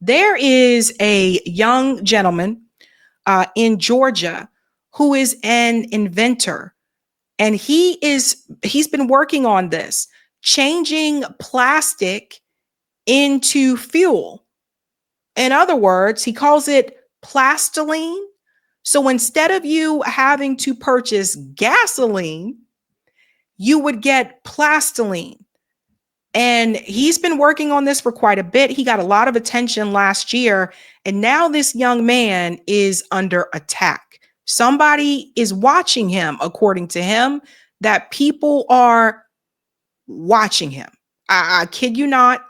There is a young gentleman in Georgia who is an inventor, and he's been working on this, changing plastic into fuel. In other words, he calls it Plastene. So instead of you having to purchase gasoline, you would get Plastene. And he's been working on this for quite a bit. He got a lot of attention last year. And now this young man is under attack. Somebody is watching him, according to him, that people are watching him. I kid you not.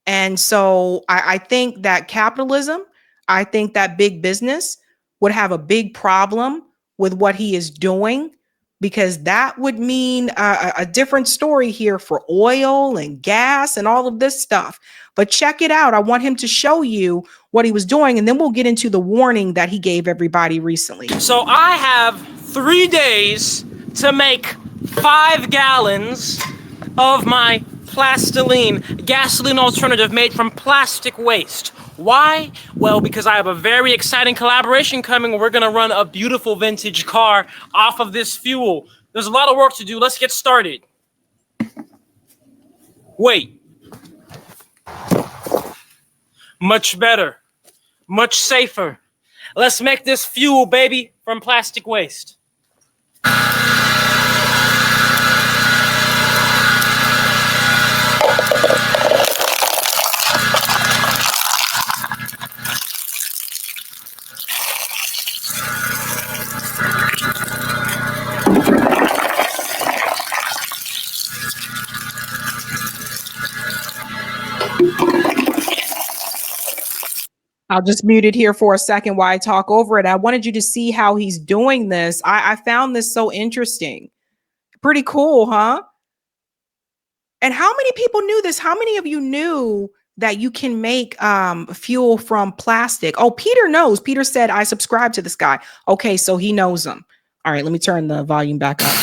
And so I think that capitalism, I think that big business would have a big problem with what he is doing, because that would mean a different story here for oil and gas and all of this stuff. But check it out. I want him to show you what he was doing, and then we'll get into the warning that he gave everybody recently. So I have 3 days to make 5 gallons of my Plastene gasoline alternative made from plastic waste. Why? Well, because I have a very exciting collaboration coming where we're gonna run a beautiful vintage car off of this fuel. There's a lot of work to do. Let's get started. Wait. Much better. Much safer. Let's make this fuel, baby, from plastic waste. I'll just mute it here for a second while I talk over it. I wanted you to see how he's doing this. I found this so interesting. Pretty cool, huh? And how many people knew this? How many of you knew that you can make fuel from plastic? Oh, Peter knows. Peter said, I subscribe to this guy. Okay, so he knows them. All right, let me turn the volume back up.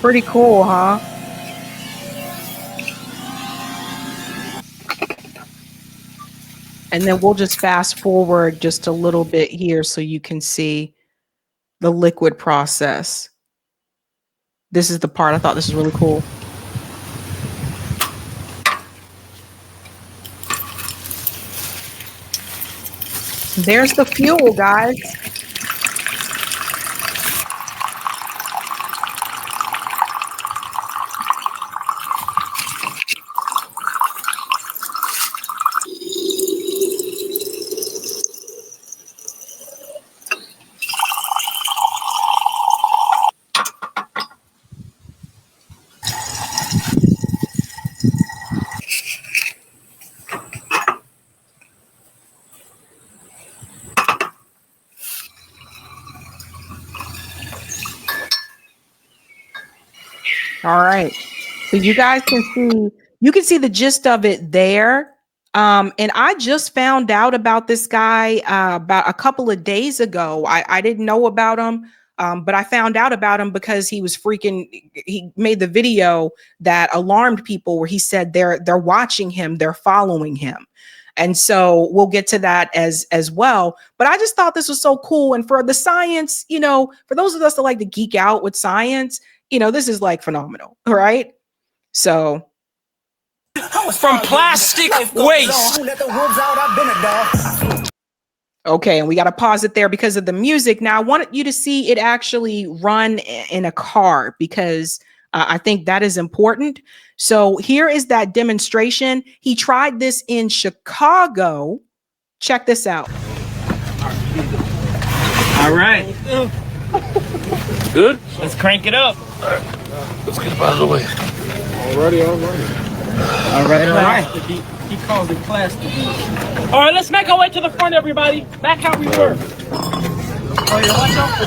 Pretty cool, huh? And then we'll just fast forward just a little bit here so you can see the liquid process. This is the part I thought this was really cool. There's the fuel, guys. All right. So you guys can see the gist of it there. And I just found out about this guy about a couple of days ago. I didn't know about him, but I found out about him because he made the video that alarmed people where he said they're watching him, they're following him. And so we'll get to that as well. But I just thought this was so cool. And for the science, for those of us that like to geek out with science, this is like phenomenal, right? So from plastic waste. Okay, and we got to pause it there because of the music. Now I want you to see it actually run in a car because I think that is important. So here is that demonstration. He tried this in Chicago. Check this out. All right. Good? Let's crank it up. Let's get it out of the way. All right. He calls it Plastene. All right, let's make our way to the front, everybody. Back how we were. Oh, yeah, watch out for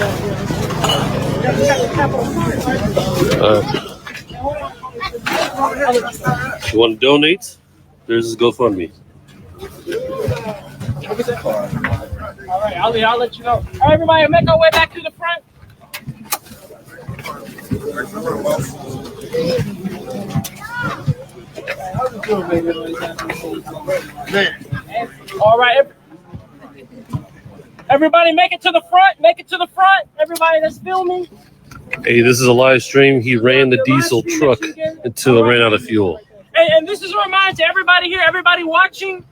that. You want to donate? There's his GoFundMe. All right, I'll let you know. All right, everybody, make our way back to the front. All right. Everybody make it to the front. Make it to the front. Everybody that's filming. Hey, this is a live stream. He ran the diesel truck until it ran out of fuel. And this is a reminder to everybody here, everybody watching.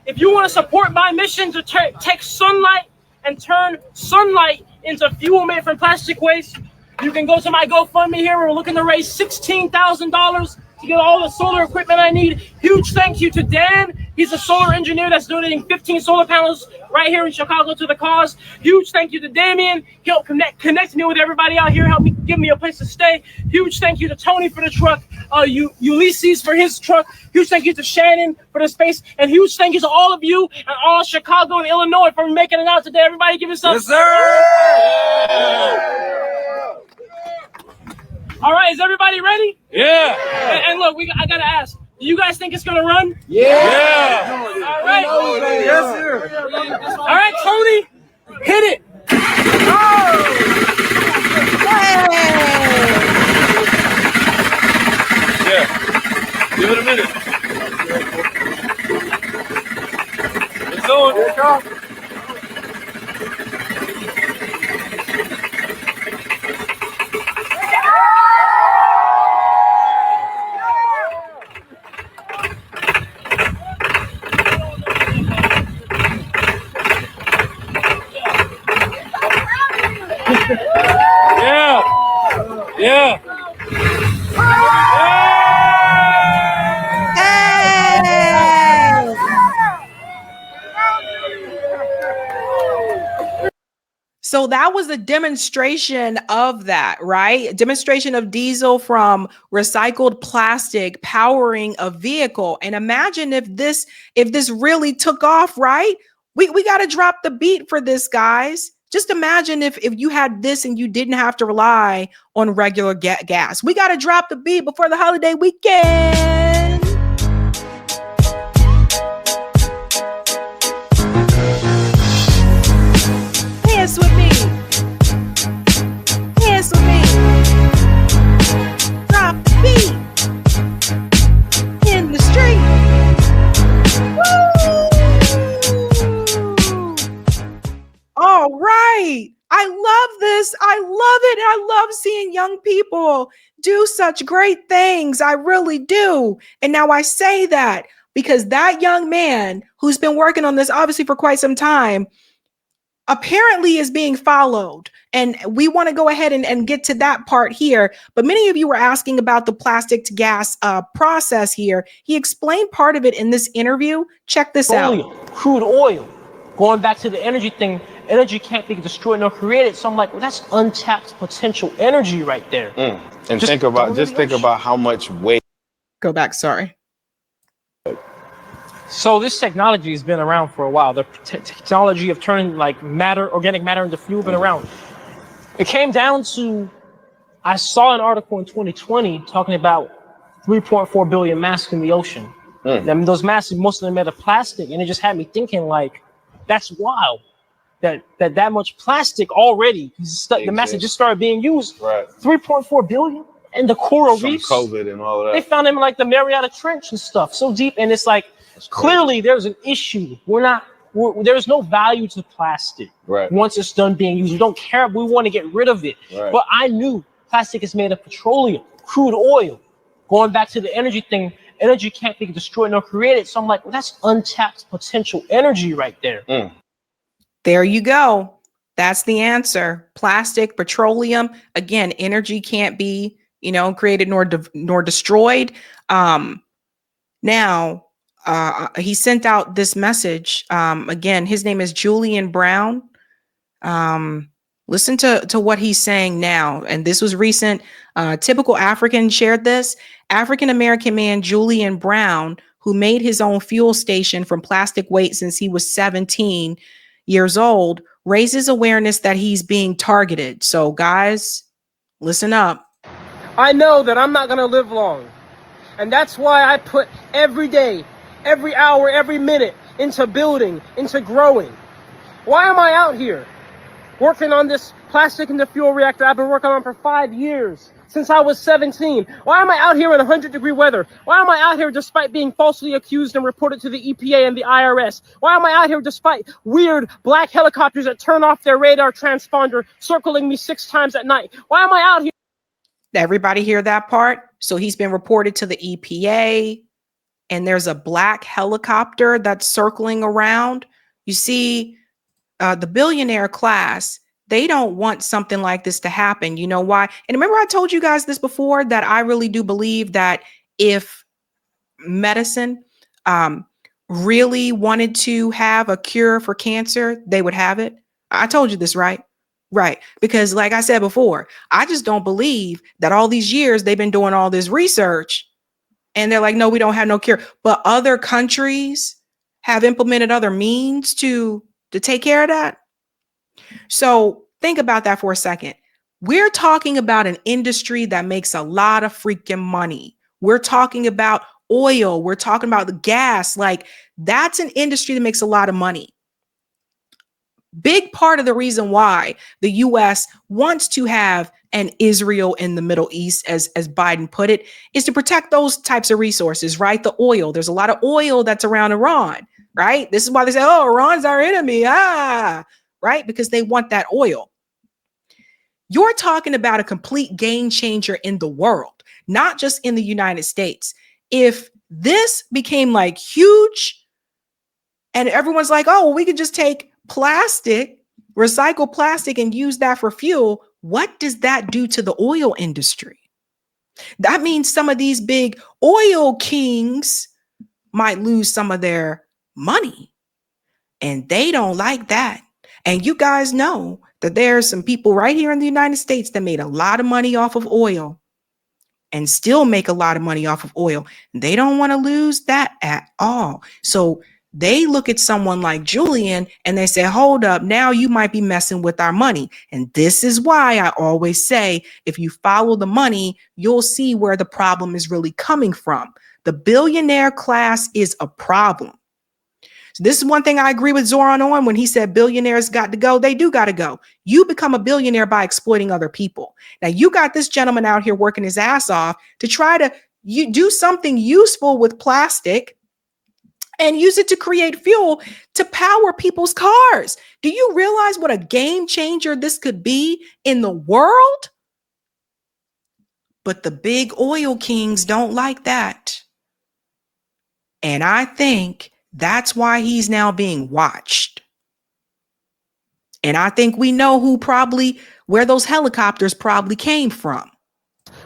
If you want to support my mission to take sunlight and turn sunlight into fuel made from plastic waste, you can go to my GoFundMe here. We're looking to raise $16,000 to get all the solar equipment I need. Huge thank you to Dan. He's a solar engineer that's donating 15 solar panels right here in Chicago to the cause. Huge thank you to Damien. He'll connect me with everybody out here, help me, give me a place to stay. Huge thank you to Tony for the truck, Ulysses for his truck. Huge thank you to Shannon for the space. And huge thank you to all of you and all Chicago and Illinois for making it out today. Everybody give yourself. Yes, sir! All right, is everybody ready? Yeah. And look, I gotta ask. Do you guys think it's gonna run? Yeah. All right. Yes, sir. All right, Tony, hit it. Yeah. Give it a minute. It's going. Here it comes. Yeah. Yeah. So that was a demonstration of that, right? Demonstration of diesel from recycled plastic powering a vehicle. And imagine if this really took off, right? We got to drop the beat for this, guys. Just imagine if you had this and you didn't have to rely on regular gas. We got to drop the beat before the holiday weekend. Dance with me. Dance with me. Drop the beat in the street. Woo! All right. I love this. I love it. I love seeing young people do such great things. I really do. And now I say that because that young man who's been working on this obviously for quite some time apparently is being followed. And we want to go ahead and get to that part here. But many of you were asking about the plastic to gas process here. He explained part of it in this interview. Check this out. Crude oil. Going back to the energy thing, energy can't be destroyed nor created. So I'm like, well, that's untapped potential energy right there. And think about how much waste. Go back, sorry. So this technology has been around for a while. The technology of turning like organic matter into fuel, been around. It came down to, I saw an article in 2020 talking about 3.4 billion masks in the ocean. I mean, those masks, most of them made of plastic, and it just had me thinking like, that's wild. That much plastic already, the mask just started being used. Right. 3.4 billion, and the coral reefs. COVID and all of that. They found them in like the Mariana Trench and stuff, so deep, and it's like. Clearly, there's an issue. There's no value to plastic. Right. Once it's done being used, we don't care. We want to get rid of it. Right. But I knew plastic is made of petroleum, crude oil. Going back to the energy thing, energy can't be destroyed nor created. So I'm like, well, that's untapped potential energy right there. There you go. That's the answer. Plastic, petroleum. Again, energy can't be, created nor destroyed. Now. He sent out this message. Again, his name is Julian Brown. Listen to what he's saying now. And this was recent. Typical African shared this. African-American man Julian Brown, who made his own fuel station from plastic waste since he was 17 years old, raises awareness that he's being targeted. So guys, listen up. I know that I'm not gonna live long. And that's why I put every day, every hour, every minute into building, into growing. Why am I out here working on this plastic in the fuel reactor I've been working on for 5 years, since I was 17? Why am I out here in 100-degree weather? Why am I out here despite being falsely accused and reported to the EPA and the IRS? Why am I out here despite weird black helicopters that turn off their radar transponder circling me 6 times at night? Why am I out here? Everybody hear that part? So he's been reported to the EPA, and there's a black helicopter that's circling around. You see, the billionaire class, they don't want something like this to happen. You know why? And remember, I told you guys this before, that I really do believe that if medicine really wanted to have a cure for cancer, they would have it. I told you this, right? Right. Because like I said before, I just don't believe that all these years they've been doing all this research and they're like, no, we don't have no cure. But other countries have implemented other means to take care of that. So think about that for a second. We're talking about an industry that makes a lot of freaking money. We're talking about oil. We're talking about the gas. Like, that's an industry that makes a lot of money. Big part of the reason why the US wants to have an Israel in the Middle East, as Biden put it, is to protect those types of resources, right? The oil. There's a lot of oil that's around Iran, right? This is why they say, oh, Iran's our enemy. Right? Because they want that oil. You're talking about a complete game changer in the world, not just in the United States. If this became like huge and everyone's like, oh, well, we could just take plastic, recycle plastic and use that for fuel, what does that do to the oil industry? That means some of these big oil kings might lose some of their money, and they don't like that. And you guys know that there's some people right here in the United States that made a lot of money off of oil and still make a lot of money off of oil. They don't want to lose that at all. So they look at someone like Julian and they say, hold up, now you might be messing with our money. And this is why I always say, if you follow the money, you'll see where the problem is really coming from. The billionaire class is a problem. So this is one thing I agree with Zoran on when he said billionaires got to go. They do got to go. You become a billionaire by exploiting other people. Now you got this gentleman out here working his ass off to try to do something useful with plastic and use it to create fuel to power people's cars. Do you realize what a game changer this could be in the world? But the big oil kings don't like that. And I think that's why he's now being watched. And I think we know where those helicopters probably came from.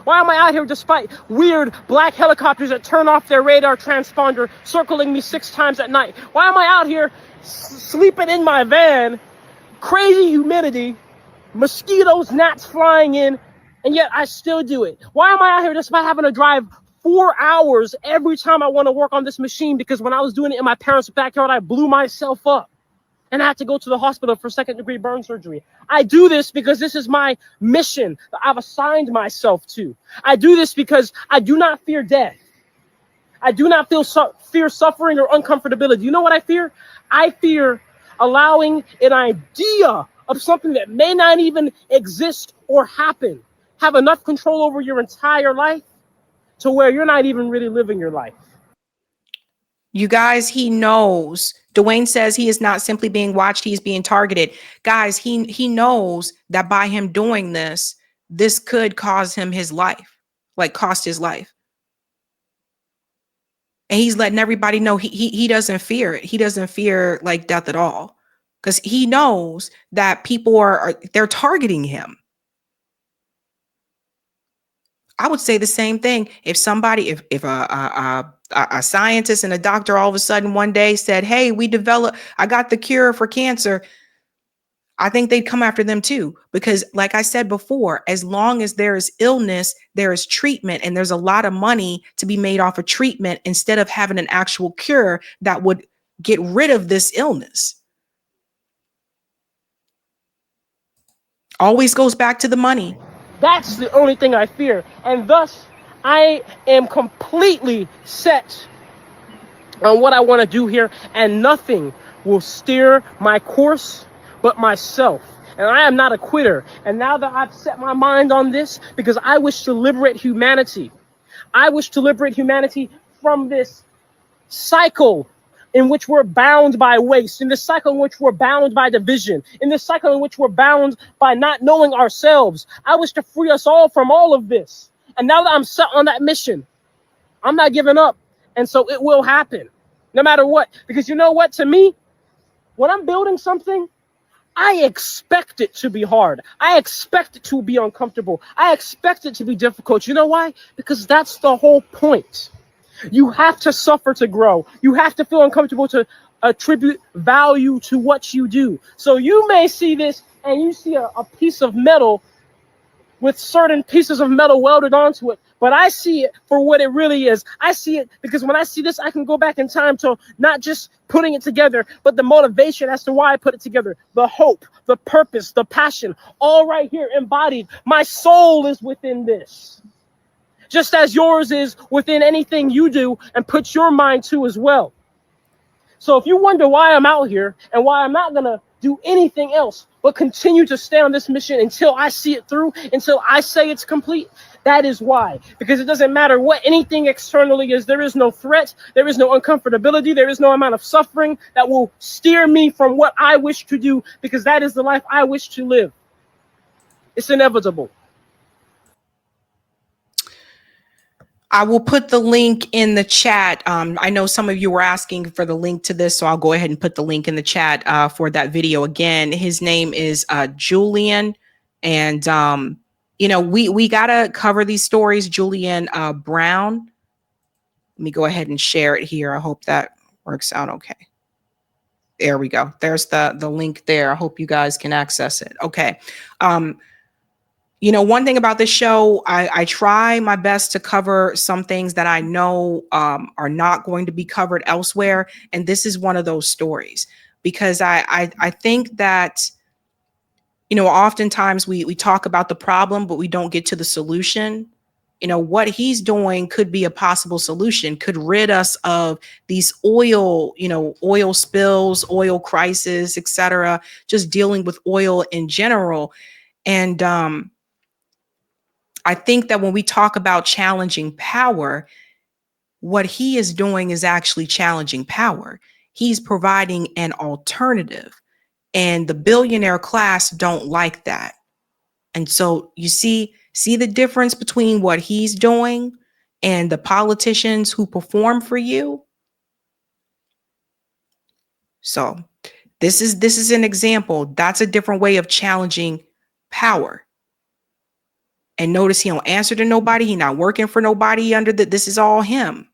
Why am I out here despite weird black helicopters that turn off their radar transponder circling me 6 times at night? Why am I out here sleeping in my van, crazy humidity, mosquitoes, gnats flying in, and yet I still do it? Why am I out here despite having to drive 4 hours every time I want to work on this machine? Because when I was doing it in my parents' backyard, I blew myself up and I had to go to the hospital for 2nd-degree burn surgery. I do this because this is my mission that I've assigned myself to. I do this because I do not fear death. I do not fear suffering or uncomfortability. You know what I fear? I fear allowing an idea of something that may not even exist or happen have enough control over your entire life to where you're not even really living your life. You guys, he knows. Dwayne says he is not simply being watched, he's being targeted. Guys, he knows that by him doing this could cause him his life, like cost his life. And he's letting everybody know he doesn't fear it. He doesn't fear like death at all, because he knows that people they're targeting him. I would say the same thing if somebody, if a scientist and a doctor all of a sudden one day said, hey, I got the cure for cancer. I think they'd come after them too, because like I said before, as long as there is illness, there is treatment, and there's a lot of money to be made off of treatment instead of having an actual cure that would get rid of this illness. Always goes back to the money. That's the only thing I fear. And thus, I am completely set on what I want to do here, and nothing will steer my course but myself. And I am not a quitter. And now that I've set my mind on this, because I wish to liberate humanity, I wish to liberate humanity from this cycle in which we're bound by waste, in this cycle in which we're bound by division, in this cycle in which we're bound by not knowing ourselves. I wish to free us all from all of this. And now that I'm set on that mission, I'm not giving up. And so it will happen, no matter what. Because you know what? To me, when I'm building something, I expect it to be hard. I expect it to be uncomfortable. I expect it to be difficult. You know why? Because that's the whole point. You have to suffer to grow. You have to feel uncomfortable to attribute value to what you do. So you may see this and you see a piece of metal with certain pieces of metal welded onto it, but I see it for what it really is. I see it because when I see this, I can go back in time to not just putting it together, but the motivation as to why I put it together, the hope, the purpose, the passion, all right here embodied. My soul is within this, just as yours is within anything you do and put your mind to as well. So if you wonder why I'm out here and why I'm not going to do anything else but continue to stay on this mission until I see it through, until I say it's complete, that is why. Because it doesn't matter what anything externally is. There is no threat. There is no uncomfortability. There is no amount of suffering that will steer me from what I wish to do, because that is the life I wish to live. It's inevitable. I will put the link in the chat. I know some of you were asking for the link to this, so I'll go ahead and put the link in the chat for that video. Again, his name is Julian, and we gotta cover these stories. Julian Brown. Let me go ahead and share it here. I hope that works out okay. There we go. There's the link there. I hope you guys can access it. Okay. One thing about this show, I try my best to cover some things that I know are not going to be covered elsewhere. And this is one of those stories, because I think that, oftentimes we talk about the problem, but we don't get to the solution. What he's doing could be a possible solution, could rid us of these oil spills, oil crisis, etc., just dealing with oil in general. And I think that when we talk about challenging power, what he is doing is actually challenging power. He's providing an alternative, and the billionaire class don't like that. And so you see the difference between what he's doing and the politicians who perform for you. So this is an example. That's a different way of challenging power. And notice he don't answer to nobody. He not working for nobody under this is all him.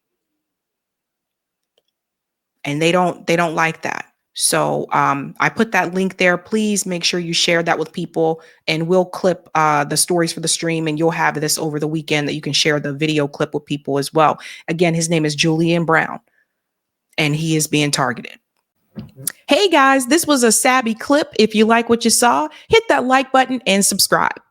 And they don't like that. So I put that link there. Please make sure you share that with people, and we'll clip the stories for the stream, and you'll have this over the weekend that you can share the video clip with people as well. Again, his name is Julian Brown, and he is being targeted. Hey guys, this was a Sabby clip. If you like what you saw, hit that like button and subscribe.